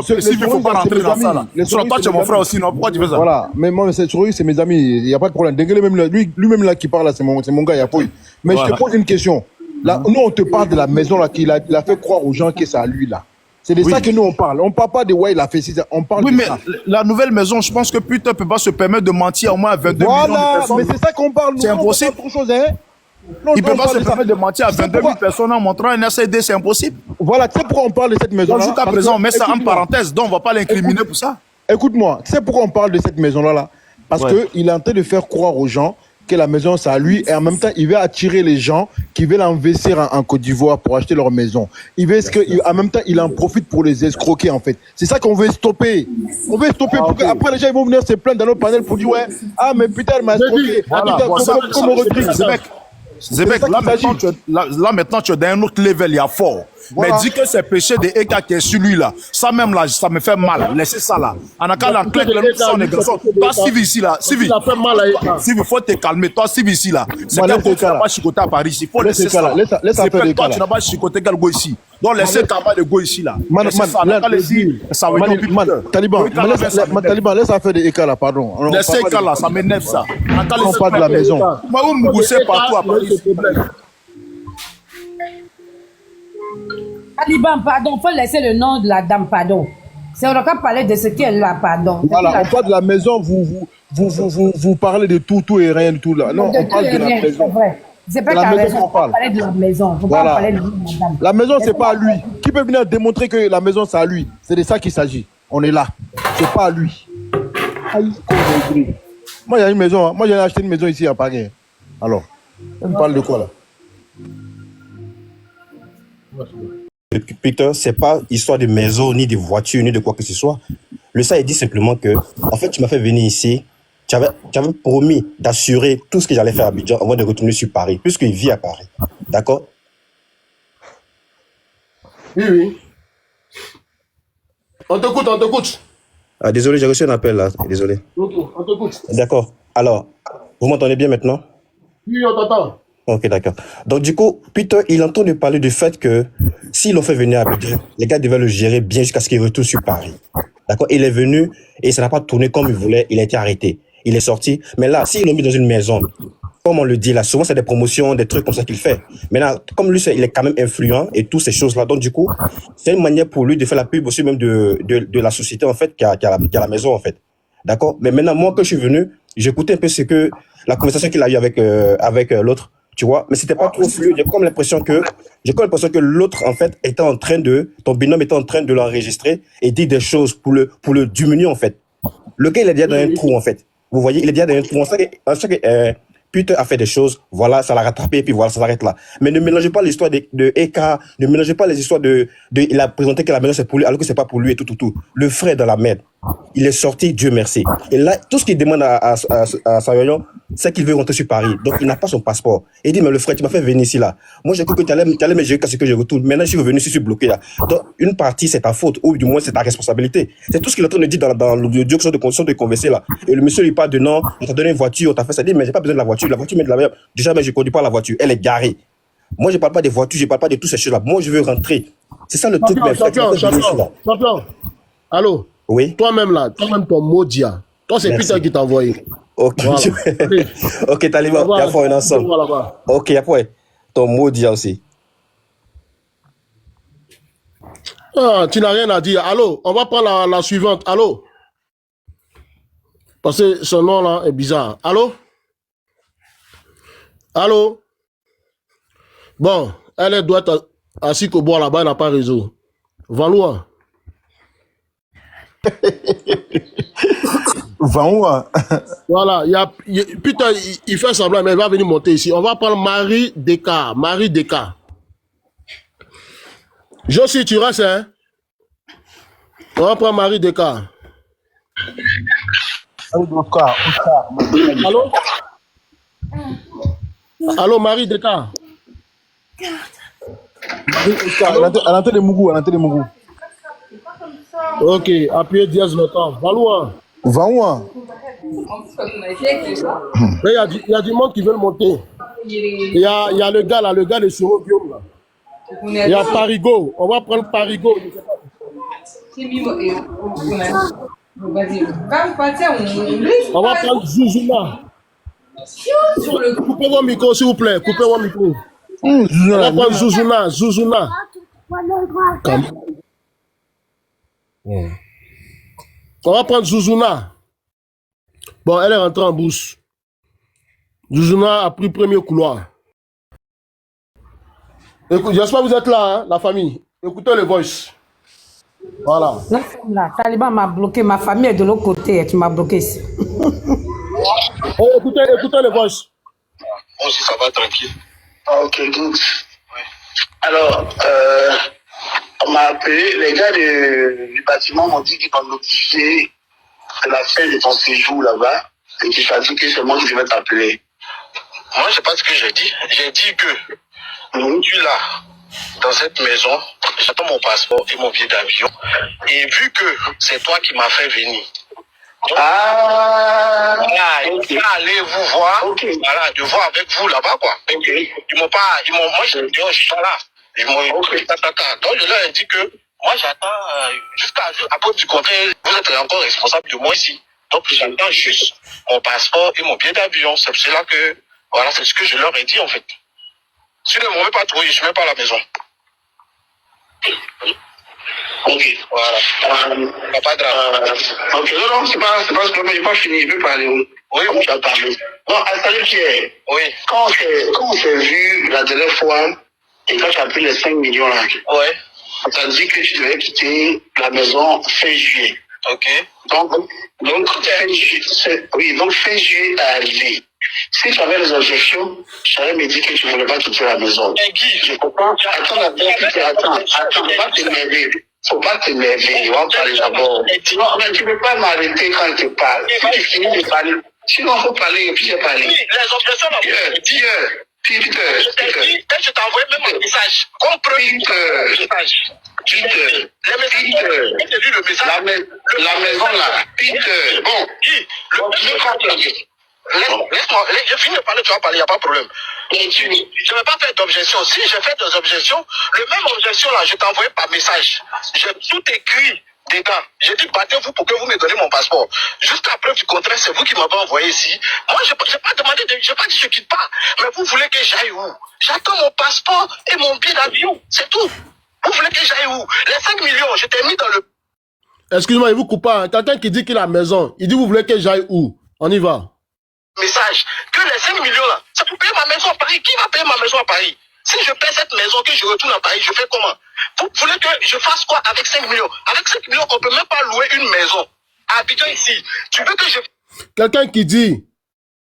Il ne faut pas rentrer dans ça là. Sur toi, tu es mon frère aussi, non? Pourquoi tu fais ça? Voilà. Mais moi, c'est mes amis. Il n'y a pas de problème. Lui-même là qui parle là, c'est mon gars, il y a pas eu. Mais je te pose une question. Là, nous, on te parle de la maison là qu'il a fait croire aux gens que c'est à lui là. C'est de ça que nous on parle. On parle pas de ouais il a fait ça. On parle de ça. Oui, mais la nouvelle maison, je pense que Putain peut pas se permettre de mentir au moins à 22 millions de personnes. Mais c'est ça qu'on parle. C'est impossible. Il peut pas se permettre de mentir à 22 000 personnes en montrant un SAD, c'est impossible. Voilà, tu sais pourquoi on parle de cette maison là. Jusqu'à présent, on met ça en parenthèse, donc on va pas l'incriminer pour ça. Écoute-moi, tu sais pourquoi on parle de cette maison là parce que il est en train de faire croire aux gens que la maison c'est à lui et en même temps il veut attirer les gens qui veulent investir en Côte d'Ivoire pour acheter leur maison. En même temps il en profite pour les escroquer en fait. C'est ça qu'on veut stopper. On veut stopper pour qu'après les gens ils vont venir se plaindre dans notre panel pour dire ouais mais putain elle m'a escroqué. Zébek, là maintenant, tu es dans un autre level, il y a fort. Voilà. Mais dis que c'est péché de Eka qui est sur lui là. Ça même là, ça me fait mal. Laissez ça là. En a qu'à la clé de son négation. Toi, Stevie ici là. Stevie, il faut te calmer. Toi, Stevie ici là. C'est qu'un coup, tu n'as pas chicoté à Paris. Il faut laisser ça. C'est que toi, tu n'as pas chicoté Galgo ici. Donc, laissez Kaba de Go ici là. Taliban, laisse affaire de Eka là, pardon. Laissez Eka là, ça m'énerve ça. On parle de la maison. Moi, vous me goussez partout à Paris. Taliban, pardon, il faut laisser le nom de la dame, pardon. C'est on va parler de ce qu'elle a, pardon. Voilà, on parle de la maison, vous parlez de tout et rien du tout là. Non, on parle de la maison. C'est pas la maison, on parle de la maison. Faut pas parler de la madame. La maison, c'est pas à lui. Qui peut venir démontrer que la maison, c'est à lui? C'est de ça qu'il s'agit. On est là. C'est pas à lui. Moi, il y a une maison. Hein. Moi, j'ai acheté une maison ici à Paris. Alors, on parle de quoi là? Peter, c'est pas histoire de maison, ni de voiture, ni de quoi que ce soit. Le ça, il dit simplement que, en fait, tu m'as fait venir ici, tu avais promis d'assurer tout ce que j'allais faire à Abidjan avant de retourner sur Paris, puisqu'il vit à Paris. D'accord? Oui. On t'écoute. Ah, désolé, j'ai reçu un appel là. Désolé. Ok, on t'écoute. D'accord. Alors, vous m'entendez bien maintenant? Oui, on t'entend. Ok, d'accord. Donc, du coup, Peter, il entend de parler du fait que s'ils l'ont fait venir à Abidjan, les gars devaient le gérer bien jusqu'à ce qu'il retourne sur Paris. D'accord? Il est venu et ça n'a pas tourné comme il voulait. Il a été arrêté. Il est sorti. Mais là, s'ils l'ont mis dans une maison, comme on le dit là, souvent c'est des promotions, des trucs comme ça qu'il fait. Maintenant, comme lui, il est quand même influent et toutes ces choses-là. Donc, du coup, c'est une manière pour lui de faire la pub aussi même de la société, en fait, qui a la maison, en fait. D'accord? Mais maintenant, moi, que je suis venu, j'écoutais un peu la conversation qu'il a eue avec l'autre. Tu vois, mais c'était pas trop fluide. J'ai comme l'impression que l'autre, en fait, ton binôme était en train de l'enregistrer et dire des choses pour le diminuer, en fait. Le gars, il est déjà dans un trou, en fait. Vous voyez, il est déjà dans un trou. On sait que Peter a fait des choses, voilà, ça l'a rattrapé, et puis voilà, ça s'arrête là. Mais ne mélangez pas l'histoire de Eka, ne mélangez pas les histoires il a présenté que la maison c'est pour lui, alors que c'est pas pour lui et tout. Le frère est dans la merde. Il est sorti, Dieu merci. Et là, tout ce qu'il demande à Sayoyon, c'est qu'il veut rentrer sur Paris. Donc, il n'a pas son passeport. Et il dit, mais le frère, tu m'as fait venir ici, là. Moi, j'ai cru que tu allais me gérer jusqu'à ce que je retourne. Maintenant, je suis revenu, je suis bloqué, là. Donc, une partie, c'est ta faute, ou du moins, c'est ta responsabilité. C'est tout ce qu'il est en train de dire dans le direction de condition de converser, là. Et le monsieur, il parle de non, on t'a donné une voiture, on t'a fait ça. Il dit, mais j'ai pas besoin de la voiture. La voiture, mais de la même. Déjà, mais je conduis pas la voiture. Elle est garée. Moi, je parle pas des voitures, je parle pas de toutes ces choses-là. Moi, je veux rentrer. C'est ça le truc, mais champion. Allô? Oui. Toi-même ton maudit. Toi, c'est Peter qui t'a envoyé. Ok. Voilà. Ok, Taliban, il y a pas un ensemble. Ok, il y a pas ton maudit aussi. Ah, tu n'as rien à dire. Allô, on va prendre la suivante. Allô? Parce que son nom là est bizarre. Allô? Allô? Bon, elle doit être assise au bois là-bas, elle n'a pas réseau. Va loin. Voilà, putain, il fait semblant, mais il va venir monter ici. On va prendre Marie Descartes. Josie, tu restes, hein? On va prendre Marie Descartes. Allô? Allô, Marie Descartes. À l'entrée de Mougou, Ok, appuyez dièse le temps. Va loin. Mais il y a du monde qui veut monter. Il y a le gars là, le gars de Suro Guillaume là. Il y a Parigo. On va prendre Parigo. On va prendre Zouzouna. Coupez vos micros, s'il vous plaît. Coupez vos micros. On va prendre Zouzouna. On va prendre Zouzouna. Bon, elle est rentrée en bourse. Zouzouna a pris premier couloir. Écoute, j'espère que vous êtes là, hein, la famille. Écoutez le voice. Voilà. La Taliban m'a bloqué. Ma famille est de l'autre côté. Tu m'as bloqué ici. Écoutez le voice. Moi aussi, ça va tranquille. Ah, ok, good. Alors, on m'a appelé, les gars du bâtiment m'ont dit qu'ils vont notifier la fin de ton séjour là-bas et qu'ils t'ont dit que c'est moi qui vais t'appeler. Moi, je sais pas ce que j'ai dit. J'ai dit que je suis là, dans cette maison, j'attends mon passeport et mon billet d'avion. Et vu que c'est toi qui m'as fait venir, donc, il faut aller vous voir, voilà, de voir avec vous là-bas, quoi. Moi, je suis là. Donc, je leur ai dit que moi, j'attends jusqu'à après du contraire, vous êtes encore responsable de moi ici. Donc, j'attends juste mon passeport et mon billet d'avion. C'est cela que, voilà, c'est ce que je leur ai dit, en fait. Si ne m'ont pas trouvé, je ne suis même pas à la maison. Ok. Voilà. Pas de drame. Ok, non, c'est pas ce problème, je n'ai pas fini, je peux parler. Oui, on va parler. Non, salut Pierre. Oui. Quand on s'est vu la dernière fois, et quand tu as pris les 5 millions là, ouais. On t'a dit que tu devais quitter la maison fin juillet. Ok. Donc fin juillet est arrivé. Si tu avais les objections, j'aurais me dit que tu ne voulais pas quitter la maison. Je comprends. Attends, pas t'énerver. Faut pas t'énerver, on va parler d'abord. Non, mais tu ne peux pas m'arrêter quand tu parles. Si tu finis de parler, sinon il faut parler et puis j'ai parlé. Oui, les objections, Peter. Je t'ai envoyé même un message. La maison là, Peter. Bon, laisse-moi, je finis de parler, tu vas parler, il n'y a pas de problème. Je ne vais pas faire d'objection. Si j'ai fait des objections, le même objection là, je t'ai envoyé par message. J'ai tout écrit dedans. J'ai dit battez-vous pour que vous me donnez mon passeport. Jusqu'à preuve du contraire, c'est vous qui m'avez envoyé ici. Moi, je n'ai pas demandé, je n'ai pas dit je quitte pas. Mais vous voulez que j'aille où? J'attends mon passeport et mon billet d'avion. C'est tout. Vous voulez que j'aille où? Les 5 millions, je t'ai mis dans le... Excuse-moi, il vous coupe pas. Quelqu'un qui dit qu'il a maison, il dit vous voulez que j'aille où? On y va. Message que les 5 millions là, c'est pour payer ma maison à Paris. Qui va payer ma maison à Paris? Si je paie cette maison, que je retourne à Paris, je fais comment? Vous voulez que je fasse quoi avec 5 millions? Avec 5 millions, on ne peut même pas louer une maison à Abidjan ici. Tu veux que je... Quelqu'un qui dit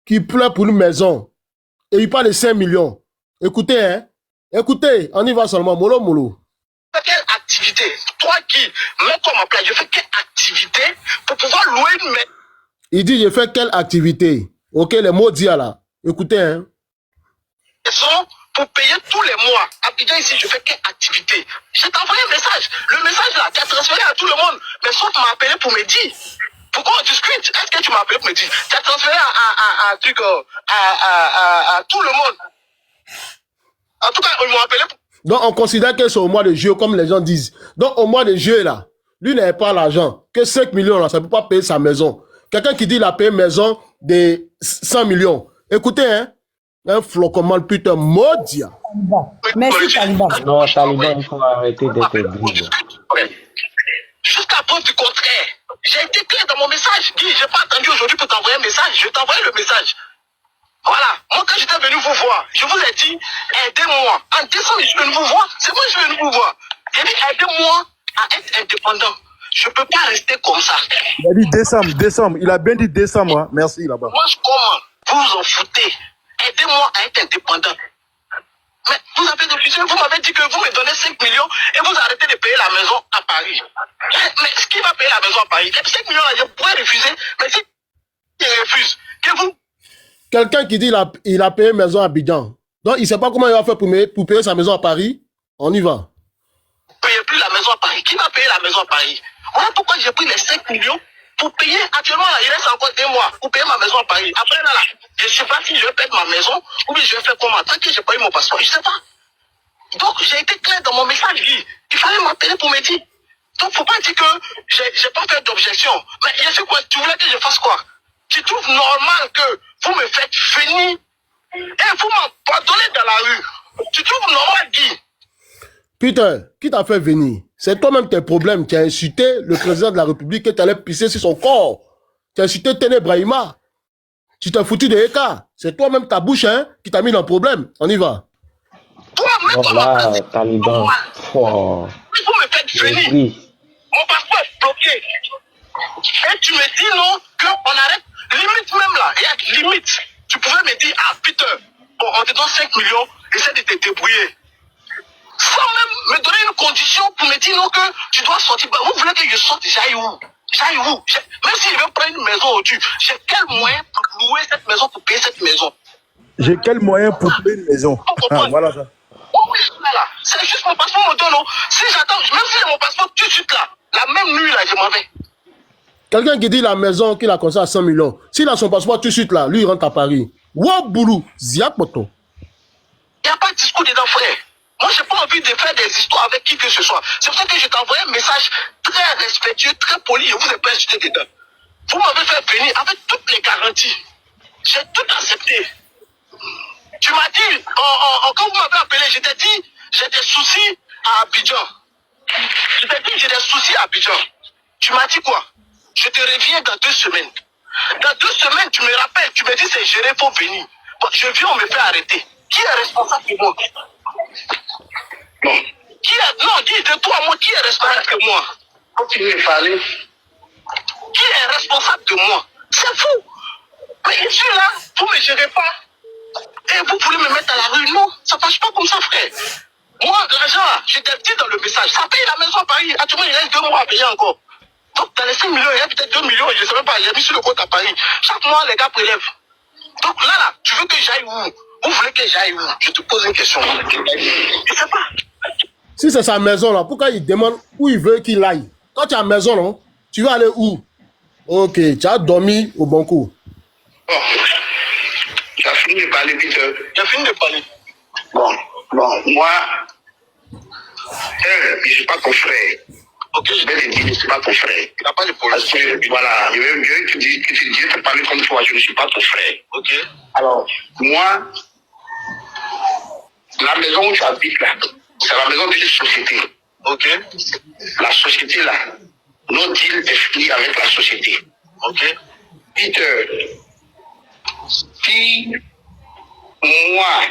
qu'il pleure pour une maison et il parle de 5 millions. Écoutez, hein? Écoutez, on y va seulement. Molo. Quelle activité? Toi qui mets toi ma place, je fais quelle activité pour pouvoir louer une maison? Il dit, je fais quelle activité? Ok, les mots dit là. Écoutez, hein. Pour payer tous les mois. Abidjan ici, je fais quelle activité? Je t'ai envoyé un message. Le message là, tu as transféré à tout le monde. Mais sauf m'appeler pour me dire. Pourquoi on discute? Est-ce que tu m'as appelé pour me dire? Tu as transféré à tout le monde. En tout cas, ils m'ont appelé pour... Donc, on considère que c'est au mois de juillet, comme les gens disent. Donc, au mois de juillet, là, lui n'avait pas l'argent. Que 5 millions, là, ça ne peut pas payer sa maison. Quelqu'un qui dit qu'il a payé une maison de 100 millions. Écoutez, hein, un flocon putain maudit. Merci, Taliban. Non, Taliban, il faut arrêter d'être brille. Jusqu'à preuve du contraire. J'ai été clair dans mon message. Guy, je n'ai pas attendu aujourd'hui pour t'envoyer un message. Je t'ai envoyé le message. Voilà. Moi, quand j'étais venu vous voir, je vous ai dit, aidez-moi. En décembre, je suis venu vous voir. C'est moi qui suis venu vous voir. J'ai dit, aidez-moi à être indépendant. Je ne peux pas rester comme ça. Il a dit décembre. Il a bien dit décembre. Hein. Merci là-bas. Moi, je comprends. Vous vous en foutez. Aidez-moi à être indépendant. Mais vous avez refusé. Vous m'avez dit que vous me donnez 5 millions et vous arrêtez de payer la maison à Paris. Mais qui va payer la maison à Paris? 5 millions, là, je pourrais refuser. Mais si je refuse, que vous... Quelqu'un qui dit qu'il a payé une maison à Abidjan. Donc, il ne sait pas comment il va faire pour payer sa maison à Paris. On y va. Vous ne payez plus la maison à Paris. Qui va payer la maison à Paris? Voilà pourquoi j'ai pris les 5 millions pour payer. Actuellement, là, il reste encore 2 mois pour payer ma maison à Paris. Après, là, je ne sais pas si je vais perdre ma maison ou bien je vais faire comment. Tant que je n'ai pas eu mon passeport, je ne sais pas. Donc, j'ai été clair dans mon message, Guy. Il fallait m'appeler pour me dire. Donc, il ne faut pas dire que je n'ai pas fait d'objection. Mais je sais quoi? Tu voulais que je fasse quoi? Tu trouves normal que vous me faites venir et vous m'abandonnez dans la rue? Tu trouves normal, Guy? Peter, qui t'a fait venir? C'est toi-même tes problèmes. Tu as insulté le président de la République et tu allais pisser sur son corps. Tu as insulté Téné Brahima. Tu t'es foutu de Eka. C'est toi-même ta bouche hein, qui t'a mis dans le problème. On y va. Bon, là, Taliban. Oh. Vous me faites venir. Mon passeport est bloqué. Et tu me dis non, qu'on arrête. Limite même là, il y a limite. Tu pouvais me dire, ah Peter, bon, on te donne 5 millions, essaie de te débrouiller. Sans même me donner une condition pour me dire non que tu dois sortir. Vous voulez que je sorte, j'aille où? J'aille où? Même si je veux prendre une maison au-dessus, j'ai quel moyen pour louer cette maison, pour payer cette maison? J'ai quel moyen pour payer une maison? Voilà ça. Oui, là. C'est juste mon passeport me donne. Si j'attends, même si j'ai mon passeport tout de suite là, la même nuit là, je m'en vais. Quelqu'un qui dit la maison qu'il a construit à 100 millions, s'il a son passeport tout de suite là, lui il rentre à Paris. Waboulou, Ziak Poto. Il n'y a pas de discours dedans, frère. Moi, je n'ai pas envie de faire des histoires avec qui que ce soit. C'est pour ça que je t'ai envoyé un message très respectueux, très poli. Je vous ai pas ajouté dedans. Vous m'avez fait venir avec toutes les garanties. J'ai tout accepté. Tu m'as dit, quand vous m'avez appelé, je t'ai dit, j'ai des soucis à Abidjan. Je t'ai dit, j'ai des soucis à Abidjan. Tu m'as dit quoi? Je te reviens dans 2 semaines. Dans 2 semaines, tu me rappelles, tu me dis, c'est géré, il faut venir. Bon, je viens, on me fait arrêter. Qui est responsable de moi? Non. Non, dis de toi, moi, qui est responsable de moi? Continuez à parler. Qui est responsable de moi? C'est fou. Mais je suis là, vous ne me gérez pas. Et vous voulez me mettre à la rue? Non, ça ne passe pas comme ça, frère. Moi, l'argent, je t'ai dit dans le message, ça paye la maison à Paris. Actuellement, il reste 2 mois à payer encore. Donc, dans les 5 millions, il y a peut-être 2 millions, je ne sais même pas, il y a mis sur le compte à Paris. Chaque mois, les gars prélèvent. Donc là, tu veux que j'aille où? Vous voulez que j'aille où? Je te pose une question. Je ne sais pas. Si c'est sa maison là, pourquoi il demande où il veut qu'il aille? Quand tu as une maison, non, tu vas aller où? Ok, tu as dormi au bon coup. Bon, tu as fini de parler, Peter. Tu as fini de parler. Bon, moi, je ne suis pas ton frère. Ok, je vais te dire, je ne suis pas ton frère. Il n'a pas de problème. Parce que, voilà, je veux te parler comme toi, je ne suis pas ton frère. Ok. Alors, moi, la maison où tu habites là, c'est la maison d'une société. Ok. La société là, nos deals est fini avec la société. Ok. Peter, si moi,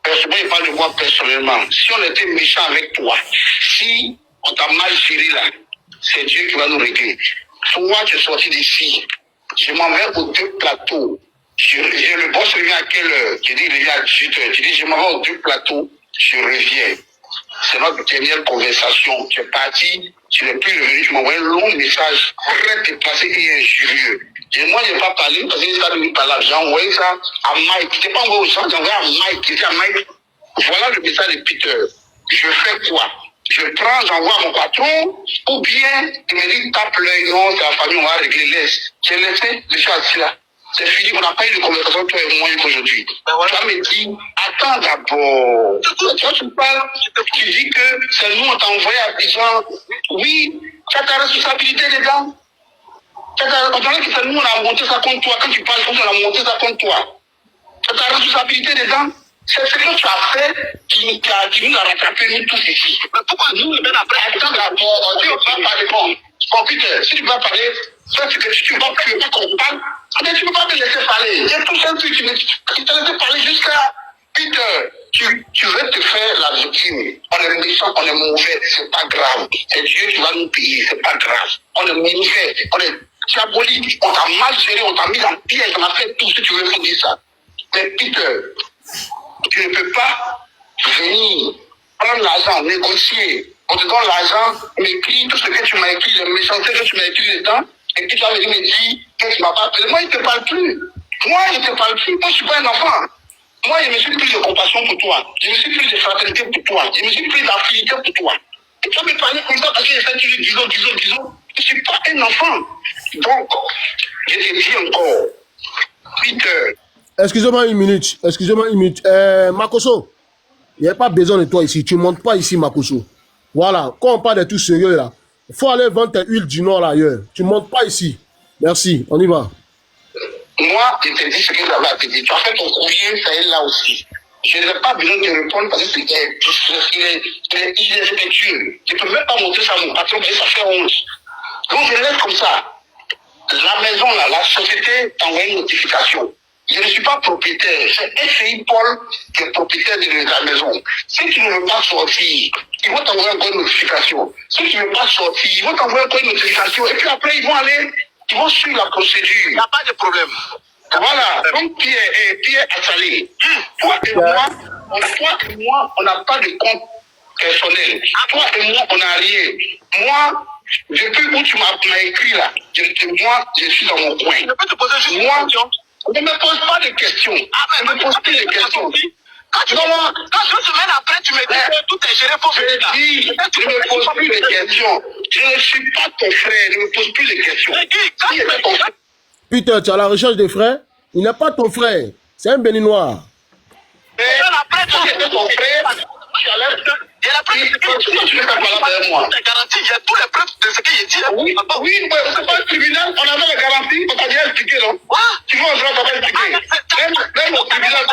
personnellement, je parle de moi personnellement, si on était méchant avec toi, si on t'a mal géré là, c'est Dieu qui va nous régler. Soit tu es sorti d'ici, je m'en vais aux 2 plateaux. Le boss revient à quelle heure? Je dis, il revient à 18h. Je dis, je m'en vais aux 2 plateaux, je reviens. C'est notre dernière conversation. Tu es parti, tu n'es plus revenu, tu m'envoies un long message très déplacé et injurieux. Moi, je n'ai pas parlé parce qu'il n'est pas venu par là. J'ai envoyé ça à Mike. Je n'ai pas envoyé aux gens, j'ai envoyé à Mike. J'ai dit à Mike, voilà le message de Peter. Je fais quoi? Je prends, j'envoie à mon patron, ou bien il me dit, tape l'œil, non, c'est la famille, on va régler, laisse. J'ai laissé, je suis assis là. C'est fini, on n'a pas eu de conversation, toi et moi, aujourd'hui. Tu vas me dire, attends d'abord. Tu parles, tu dis que c'est nous, on t'a envoyé à Abidjan. Oui, tu as ta responsabilité dedans. On dirait que c'est nous, on a monté ça contre toi. Quand tu parles, on a monté ça contre toi. Tu as ta responsabilité dedans. C'est ce que tu as fait qui nous a rattrapé, nous tous ici. Mais pourquoi nous, même après, attends d'abord, tu ne vas pas parler, bon, computer, si tu vas parler, ça c'est que tu ne vas pas qu'on parle, mais tu ne peux pas me laisser parler. J'ai tout ça, tu te laisses parler jusqu'à Peter. Tu veux te faire la victime. On est méchant, on est mauvais, c'est pas grave. C'est Dieu qui va nous payer, c'est pas grave. On est mauvais, on est diabolique, on t'a mal géré, on t'a mis en piège, on a fait tout ce que tu veux pour dire ça. Mais Peter, tu ne peux pas venir prendre l'argent, négocier. On te donne l'argent, m'écris tout ce que tu m'as écrit, les méchancetés que tu m'as écrit dedans, et puis tu vas venir me dire que tu m'as pas appelé. Moi, il ne te parle plus. Moi, je ne te parle plus. Moi, je ne suis pas un enfant. Moi, je me suis pris de compassion pour toi. Je me suis pris de fraternité pour toi. Je me suis pris d'affinité pour toi. Et tu vas me parler comme ça parce que j'ai fait toujours disons. Je ne suis pas un enfant. Donc, je te dis encore, Peter. Excusez-moi une minute. Makoso, il n'y a pas besoin de toi ici. Tu ne montes pas ici, Makoso. Voilà, quand on parle de tout sérieux là, il faut aller vendre tes huiles du Nord ailleurs. Tu ne montes pas ici. Merci, on y va. Moi, je te dis ce que j'avais à te dire. Tu as fait ton courrier, ça est là aussi. Je n'ai pas besoin de te répondre parce que il est irrespectueux. Je ne peux même pas montrer ça à mon patron parce que ça fait honte. Donc je laisse comme ça. La maison là, la société t'envoie une notification. Je ne suis pas propriétaire. C'est FCI Paul qui est propriétaire de la maison. Si tu ne veux pas sortir, ils vont t'envoyer encore une notification. Si tu ne veux pas sortir, ils vont t'envoyer encore une notification. Et puis après, ils vont suivre la procédure. Il n'y a pas de problème. Voilà. Donc, Pierre Assalé, toi et moi, on n'a pas de compte personnel. Toi et moi, on n'a rien. Moi, depuis où tu m'as écrit là, moi, je suis dans mon coin. Je peux te poser juste une question. Ne me pose pas de questions. Ne me pose plus de questions. Quand tu quand 2 semaines après, tu me dis que tout est géré pour venir là. Tu ne me poses plus de questions. Je ne suis pas ton frère. Ne me pose plus de questions. Peter, tu as la recherche des frères? Il n'est pas ton frère. C'est un béninois. Après, tu es ton frère. Il y a la preuve de ce qu'il dit. Il y a tous les preuves de ce qu'il dit. Oui, mais c'est pas le tribunal. On avait la garantie. On t'a déjà expliqué, non? Tu vois, on t'a pas expliqué. Même au tribunal.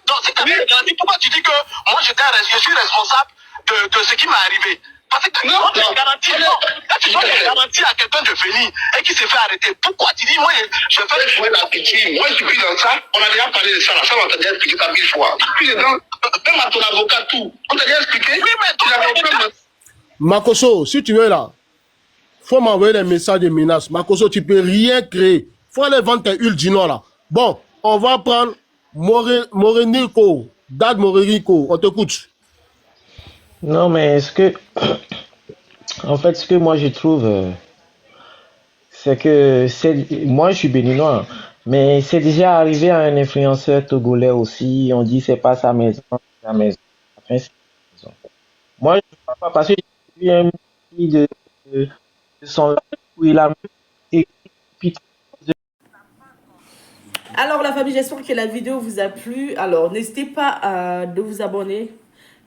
Dans cette garantie, pourquoi tu dis que moi je suis responsable de ce qui m'est arrivé? Parce que quand tu donnes une garantie à quelqu'un de venir et qui se fait arrêter, pourquoi tu dis moi je fais la pitié? Moi je suis plus dans ça. On a déjà parlé de ça. Ça on t'a déjà expliqué 1000 fois. Puis dedans, même à ton avocat tout. On t'a déjà expliqué. Oui, mais tu n'avais aucun. Makoso, si tu es là, faut m'envoyer des messages de menaces. Makoso, tu peux rien créer. Faut aller vendre tes huiles du Nord là. Bon, on va prendre Morenico, Dad Morenico. On t'écoute. Non, mais en fait, ce que moi je trouve, c'est que moi je suis béninois, mais c'est déjà arrivé à un influenceur togolais aussi. On dit c'est pas sa maison, c'est sa maison. Enfin, c'est sa maison. Moi, je ne crois pas parce que j'ai vu un de son live où il a écrit. Alors la famille, j'espère que la vidéo vous a plu. Alors n'hésitez pas de vous abonner.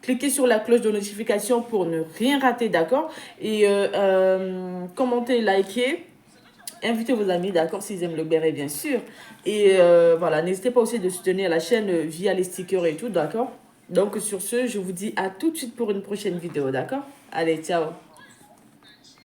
Cliquez sur la cloche de notification pour ne rien rater, d'accord? Et commentez, likez. Invitez vos amis, d'accord? S'ils aiment le béret, bien sûr. Et voilà, n'hésitez pas aussi de soutenir la chaîne via les stickers et tout, d'accord? Donc sur ce, je vous dis à tout de suite pour une prochaine vidéo, d'accord? Allez, ciao!